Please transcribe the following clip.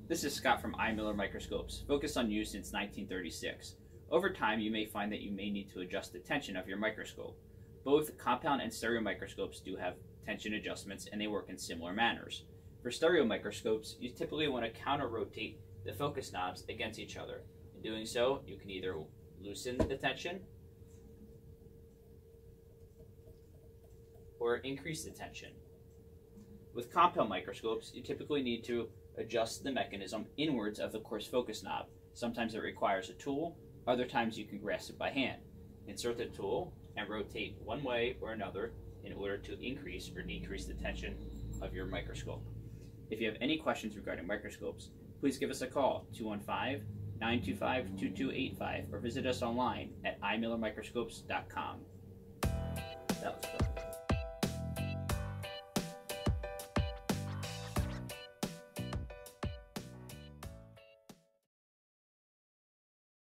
This is Scott from Microscopes, focused on use since 1936. Over time, you may find that you may need to adjust the tension of your microscope. Both compound and stereo microscopes do have tension adjustments, and they work in similar manners. For stereo microscopes, you typically want to counter-rotate the focus knobs against each other. In doing so, you can either loosen the tension or increase the tension. With compound microscopes, you typically need to adjust the mechanism inwards of the coarse focus knob. Sometimes it requires a tool, other times you can grasp it by hand. Insert the tool and rotate one way or another in order to increase or decrease the tension of your microscope. If you have any questions regarding microscopes, please give us a call, 215-925-2285, or visit us online at imillermicroscopes.com.